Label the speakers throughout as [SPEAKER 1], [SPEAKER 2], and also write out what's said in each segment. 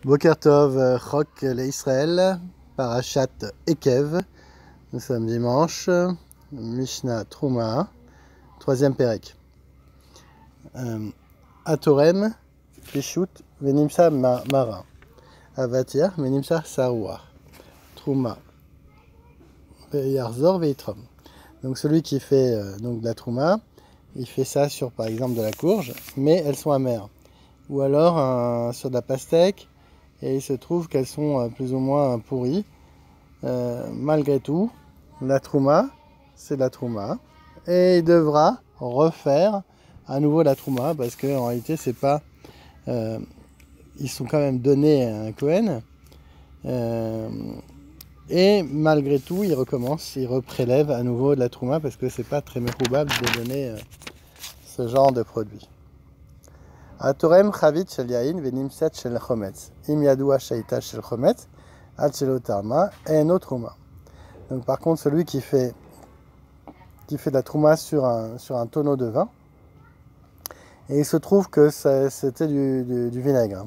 [SPEAKER 1] Boker Tov, Chok l'Israël, Parashat Ekev. Nous sommes dimanche, Mishnah Trouma, troisième Pérek. Atorem, Pishut, Venimsa Mara, Avatir, Venimsa Saroua, Trouma, Yarzor Veitrom. Donc celui qui fait donc de la Trouma, il fait ça sur par exemple de la courge, mais elles sont amères. Ou alors sur de la pastèque, et il se trouve qu'elles sont plus ou moins pourries. Malgré tout, la trouma, c'est la trouma, et il devra refaire à nouveau la trouma, parce qu'en réalité, c'est pas, ils sont quand même donnés à un Kohen, et malgré tout, il recommence, il reprélève à nouveau de la trouma, parce que c'est pas très probable de donner ce genre de produit. Atorem chavit shel yain venimset shel chometz. Im yadua shaita shel chometz, ad shelo tarma, eno trouma. Donc par contre, celui qui fait de la trouma sur un tonneau de vin, et il se trouve que c'était du vinaigre.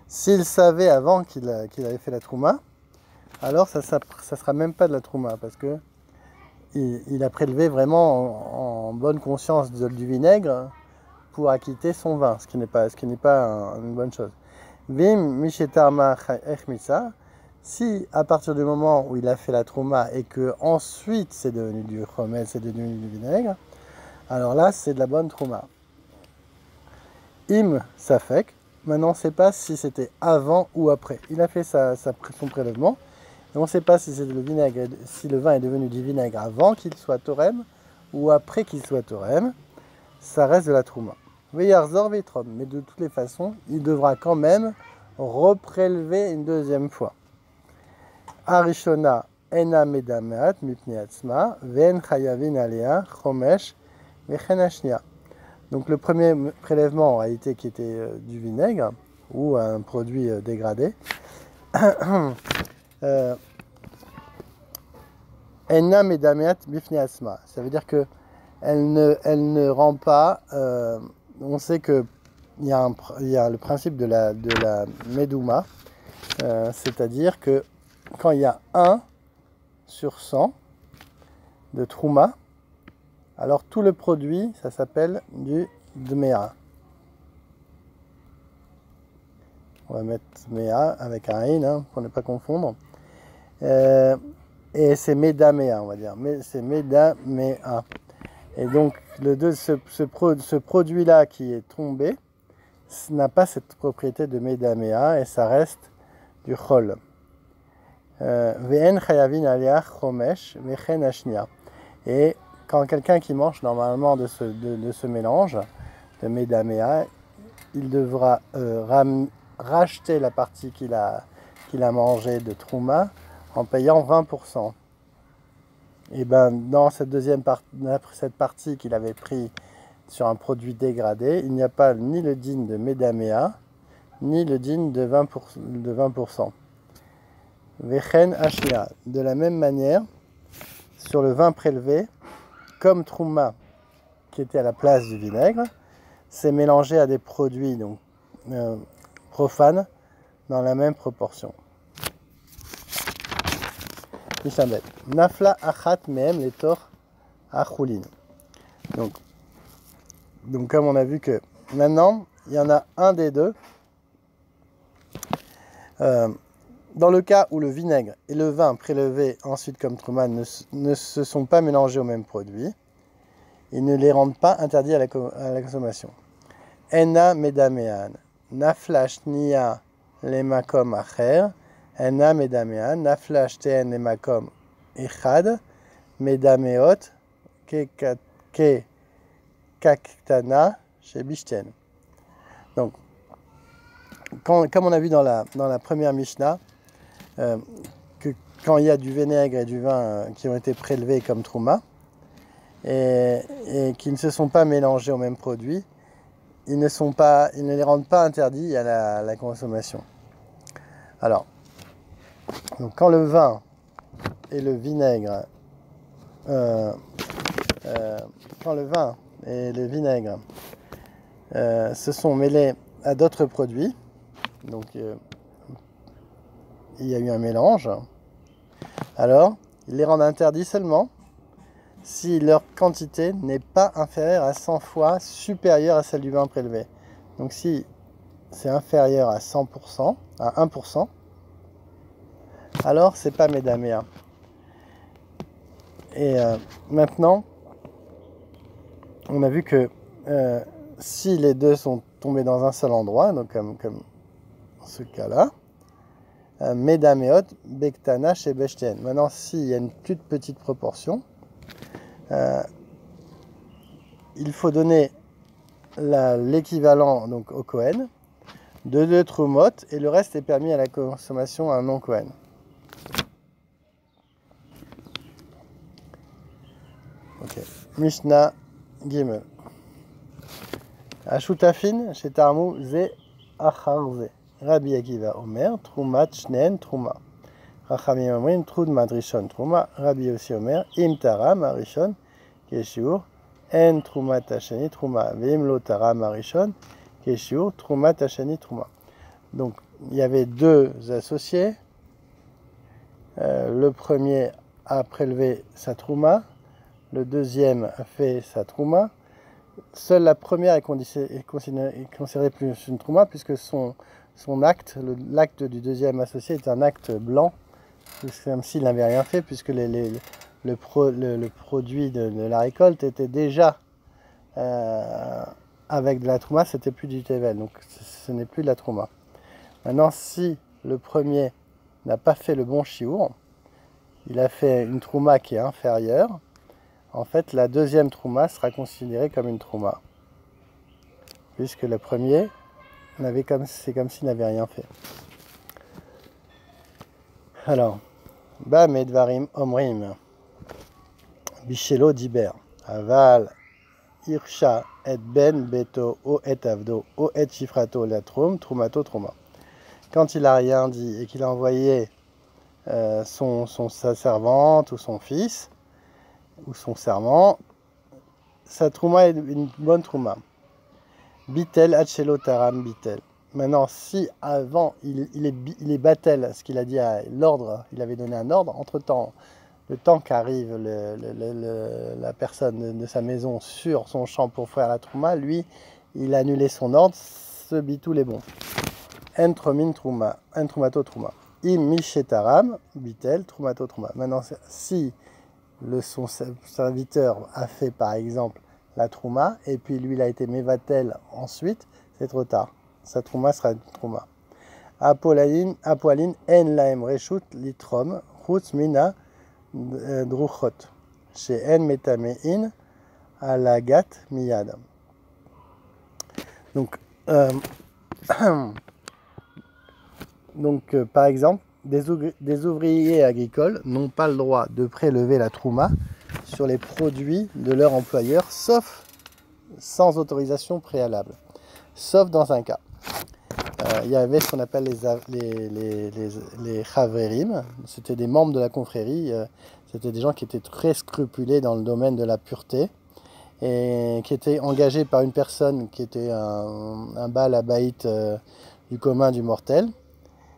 [SPEAKER 1] S'il savait avant qu'il avait fait la trouma, alors ça sera même pas de la trouma, parce que il a prélevé vraiment en bonne conscience du vinaigre pour acquitter son vin, ce qui n'est pas une bonne chose. Vim mishetarma echmitsa, si à partir du moment où il a fait la trouma et que ensuite c'est devenu du chometz, c'est devenu du vinaigre, alors là c'est de la bonne trouma. Im safek, maintenant on ne sait pas si c'était avant ou après. Il a fait son prélèvement, et on ne sait pas si c'est le vinaigre, si le vin est devenu du vinaigre avant qu'il soit torem ou après qu'il soit torem, ça reste de la trouma. Veyarzor veitrom, mais de toutes les façons, il devra quand même reprélever une deuxième fois. Arishona ena medameat mipnei atzma ve'en chayavin alea chomesh vechen hashnia. Donc le premier prélèvement en réalité qui était du vinaigre ou un produit dégradé, ena medameat mipnei atzma, ça veut dire que elle ne rend pas. On sait qu'il y a le principe de la Medouma, c'est-à-dire que quand il y a 1 sur 100 de Trouma, alors tout le produit, ça s'appelle du Dmea. On va mettre Dmea avec un in, pour ne pas confondre. Et c'est Medamea, on va dire. Mais c'est Medamea. Et donc, ce produit-là qui est tombé n'a pas cette propriété de Medamea et ça reste du Chol. Ve'en chayavin alea chomesh vechen hashnia. Et quand quelqu'un qui mange normalement de ce mélange de Medamea, il devra racheter la partie qu'il a mangée de Trouma en payant 20%. Et ben dans cette cette partie qu'il avait pris sur un produit dégradé, il n'y a pas ni le din de Medamea, ni le din de 20%. Vechen hashia. De la même manière, sur le vin prélevé, comme Trouma, qui était à la place du vinaigre, c'est mélangé à des produits donc profanes dans la même proportion. Nafla achat mehem letor achulin. Donc comme on a vu que maintenant, il y en a un des deux. Dans le cas où le vinaigre et le vin prélevés ensuite comme trouma ne se sont pas mélangés au même produit, ils ne les rendent pas interdits à la consommation. Ena medamean, nafla shnia lemakom acher, ena medamean, nafla shteen lemakom echad, medameot ke kaktana chez Bishten. Donc, comme on a vu dans la première Mishnah, que quand il y a du vinaigre et du vin qui ont été prélevés comme trouma et qui ne se sont pas mélangés au même produit, ils ne les rendent pas interdits à la consommation. Alors, donc quand le vin et le vinaigre se sont mêlés à d'autres produits, donc il y a eu un mélange, alors ils les rendent interdits seulement si leur quantité n'est pas inférieure à 100 fois supérieure à celle du vin prélevé. Donc si c'est inférieur à 100%, à 1%, alors c'est pas Médaméa. Et maintenant, on a vu que si les deux sont tombés dans un seul endroit, donc comme dans ce cas-là, Médaméot, Bektana chez Bechtien. Maintenant, s'il y a une toute petite proportion, il faut donner l'équivalent donc au Kohen de 2 Trumot et le reste est permis à la consommation à un non-Kohen. Ok. Mishnah Gimel. Ashutafin chez Tarmou Ze Acharze. Rabbi Akiva Omer, Trumat Shnen Truma. Rachamim Omrim, Trudmat Rishon Truma. Rabbi Yossi Omer, Im Tara Marishon, Keshiur, En Trumat Hasheni Truma. Veim Lo Tara Marishon, Keshiur, Trumat Hasheni Truma. Donc, il y avait deux associés. Le premier a prélevé sa Truma, le deuxième a fait sa Truma. Seule la première est considérée plus une Truma, puisque son acte, l'acte du deuxième associé est un acte blanc, comme s'il n'avait rien fait, puisque le produit de la récolte était déjà avec de la Trouma, c'était plus du Tevel, donc ce n'est plus de la Trouma. Maintenant, si le premier n'a pas fait le bon chiour, il a fait une Trouma qui est inférieure, en fait, la deuxième Trouma sera considérée comme une Trouma, puisque le premier, c'est comme s'il n'avait rien fait. Alors, Ba Medvarim Omrim, Bishelo Diber, Aval, Irsha, Et Ben, Beto, O Et Avdo, O Et Chifrato, La Troum, Troumato, Trouma. Quand il n'a rien dit et qu'il a envoyé sa servante ou son fils, ou son serment, sa Trouma est une bonne Trouma. Bitel, Hachelo, Taram, Bitel. Maintenant, si avant il est Batel, ce qu'il a dit à l'ordre, il avait donné un ordre, entre-temps, le temps qu'arrive la personne de sa maison sur son champ pour faire la Trouma, lui, il a annulé son ordre, ce bitou les bons. Entromin Trouma, Entroumato Trouma. Im Mishetaram, Bitel, Troumato Trouma. Maintenant, si son serviteur a fait par exemple la Trouma, et puis lui il a été Mevatel ensuite, c'est trop tard. Sa Trouma sera une Trouma. Apoaline, En Laem Reshut Litrom, Chutz Mina Druchot. Chez En Metamein, Alagat Miyad. Donc, par exemple, des ouvriers agricoles n'ont pas le droit de prélever la Trouma sur les produits de leur employeur, sauf sans autorisation préalable. Sauf dans un cas. Il y avait ce qu'on appelle les Chavrerim, c'était des membres de la confrérie, c'était des gens qui étaient très scrupuleux dans le domaine de la pureté et qui étaient engagés par une personne qui était un Baal Habaït du commun du mortel,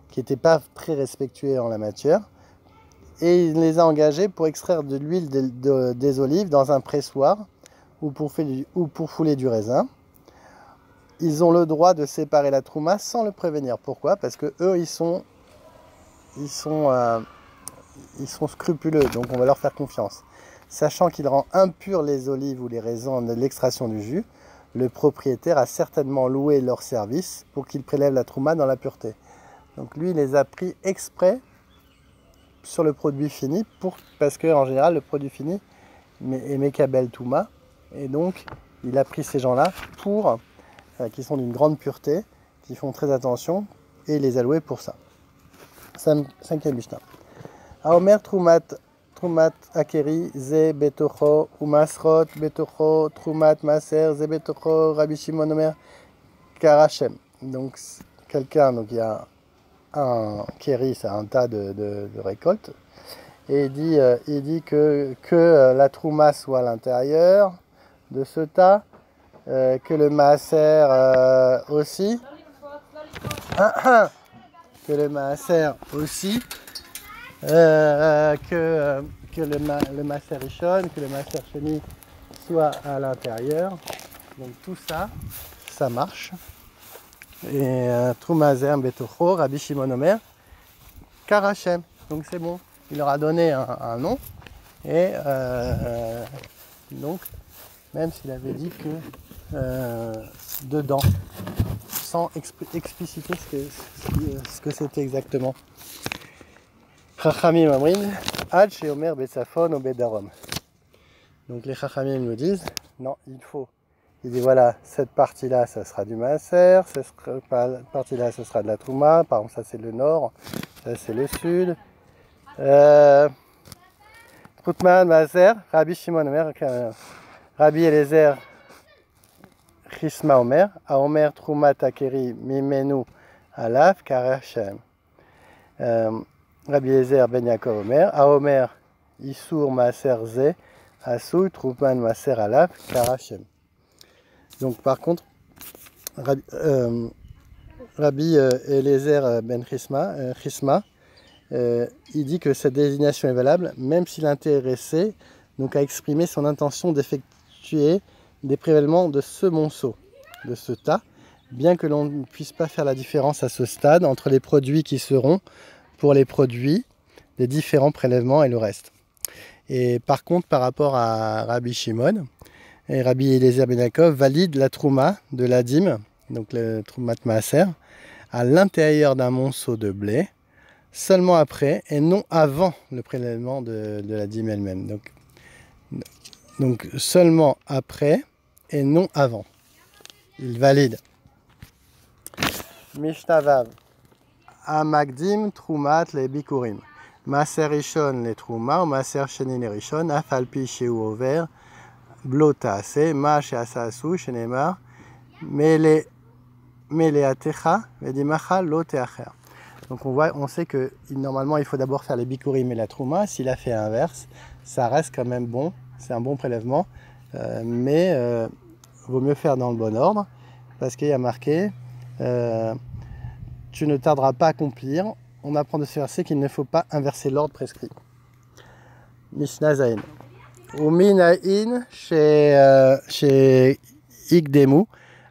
[SPEAKER 1] qui n'était pas très respectueux en la matière, et il les a engagés pour extraire de l'huile des olives dans un pressoir ou pour fouler du raisin. Ils ont le droit de séparer la Trouma sans le prévenir. Pourquoi? Parce que eux, ils sont scrupuleux, donc on va leur faire confiance. Sachant qu'il rend impurs les olives ou les raisins de l'extraction du jus, le propriétaire a certainement loué leur service pour qu'ils prélèvent la Trouma dans la pureté. Donc lui, il les a pris exprès sur le produit fini, parce qu'en général, le produit fini est Mekabel Touma, et donc il a pris ces gens-là qui sont d'une grande pureté, qui font très attention, et il les a loués pour ça. Cinquième Mishnah. Aomer Trumat Akeri Ze Betocho Umasrot Betocho Trumat Maser Ze Betocho Rabbi Shimon Omer Karachem. Donc quelqu'un, donc il y a un keri, c'est un tas de récoltes, et il dit que la trouma soit à l'intérieur de ce tas, que le maaser aussi. que le maaser aussi, que le maaser rishon, que le maaser sheni soit à l'intérieur. Donc tout ça, ça marche. Et Trouma Zer Betocho, Rabbi Shimon Omer, Karachem. Donc c'est bon. Il leur a donné un nom. Et donc, même s'il avait dit que dedans, sans expliciter ce que c'était exactement. Chachamim Amrin, Ad chez Omer Betsafon au Bedarom. Donc les Chachamim nous disent, non, il faut. Il dit voilà, cette partie-là, ça sera du maaser, cette partie-là, ce sera de la trouma. Par exemple, ça c'est le nord, ça c'est le sud. Troutman, maaser, Rabbi Shimon Omer, Rabbi Eliezer, Chisma Omer, a Omer trouma takeri mimenu alaf karachem. Rabbi Eliezer ben Yaakov Omer, a Omer isur maaser ze, asou troutman maaser alaf karachem. Donc par contre, Rabbi Eliezer ben Chisma, il dit que cette désignation est valable même si l'intéressé donc, a exprimé son intention d'effectuer des prélèvements de ce monceau, de ce tas, bien que l'on ne puisse pas faire la différence à ce stade entre les produits qui seront pour les produits des différents prélèvements et le reste. Et par contre, par rapport à Rabbi Shimon, et Rabbi Eliezer ben Yaakov valide la trouma de la dîme, donc le troumat maaser, à l'intérieur d'un monceau de blé, seulement après et non avant le prélèvement de la dîme elle-même. Donc seulement après et non avant. Il valide. Mishnavav Amagdim Troumat le Bikurim. Maaser Rishon le Trouma, ou Maaser Sheni le Rishon, Afalpi Sheu Over. Blota, c'est ma sheasasu shenemar meleatecha vedimacha loteacher. Donc on sait que normalement il faut d'abord faire les bikurim et la trouma. S'il a fait inverse, ça reste quand même bon, c'est un bon prélèvement, mais vaut mieux faire dans le bon ordre parce qu'il y a marqué tu ne tarderas pas à accomplir. On apprend de ce verset qu'il ne faut pas inverser l'ordre prescrit. Mishnah Zayin. Uminain chez Igdemu,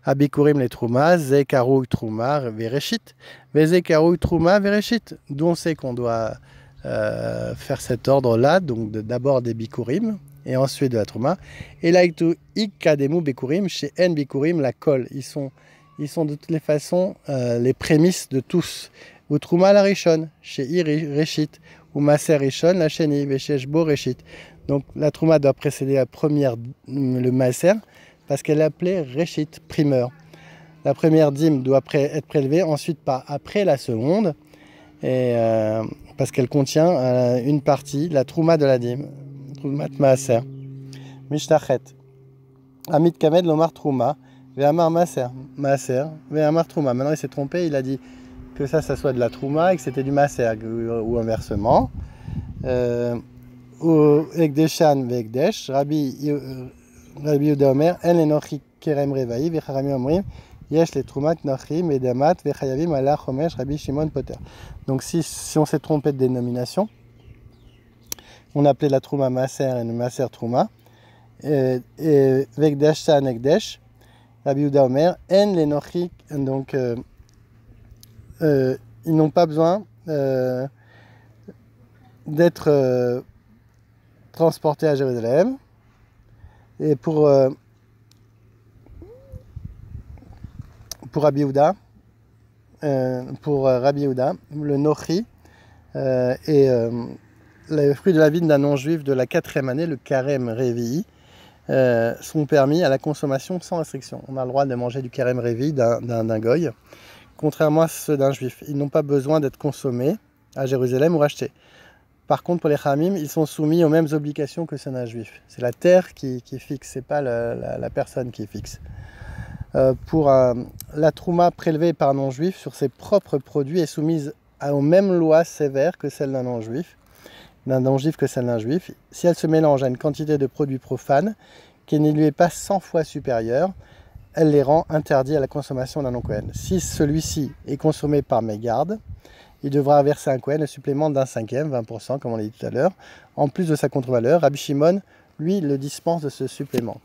[SPEAKER 1] Abikurim les Trouma, Zekaru Trouma, Vereshit, Vezekaru Trouma, Vereshit. D'où on sait qu'on doit faire cet ordre-là, donc d'abord des Bikurim et ensuite de la Trouma. Et là, Ikademu Bikurim, chez En Bikurim, la colle. Ils sont de toutes les façons les prémices de tous. Ou Trouma la Rishon, chez Reshit, ou Maaser Rishon, la Sheni, Vesheshbo Reshit. Donc la trouma doit précéder la première, le maaser, parce qu'elle est appelée Reshit, primeur. La première dîme doit être prélevée ensuite après la seconde, et, parce qu'elle contient une partie, la trouma de la dîme, troumat maaser. Mishtachet. Amit kamed lomar trouma, ve'amar maaser, ve'amar trouma. Maintenant il s'est trompé, il a dit que ça soit de la trouma et que c'était du maaser, ou inversement. Ou Ekdeshan ve'Ekdesh, Rabbi Yehuda Omer, En lenochi kerem revaï, ve'charamim omrim, yesh le trumat nochi, medamat, ve'chayavim ala chomesh, Rabbi Shimon Poter. Donc si on s'est trompé de dénomination, on appelait la trouma maaser et le maaser trouma, et ve'Ekdeshan Ekdesh, Rabbi Yehuda Omer, En lenochi, donc ils n'ont pas besoin d'être transporté à Jérusalem. Et pour Rabbi Yehuda, le nochi est le fruit de la vigne d'un non-juif de la 4e année, le karem revi'i, sont permis à la consommation sans restriction. On a le droit de manger du karem revi'i d'un goy, contrairement à ceux d'un juif. Ils n'ont pas besoin d'être consommés à Jérusalem ou rachetés. Par contre, pour les Khamim, ils sont soumis aux mêmes obligations que ceux d'un juif. C'est la terre qui fixe, c'est pas la personne qui fixe. Pour la trouma prélevée par un non-juif sur ses propres produits est soumise aux mêmes lois sévères que celle d'un non-juif, que celle d'un juif. Si elle se mélange à une quantité de produits profanes qui ne lui est pas 100 fois supérieure, elle les rend interdits à la consommation d'un non-Kohen. Si celui-ci est consommé par mégarde, il devra verser un Kohen le supplément d'un cinquième, 20%, comme on l'a dit tout à l'heure. En plus de sa contre-valeur, Rabbi Shimon, lui, le dispense de ce supplément.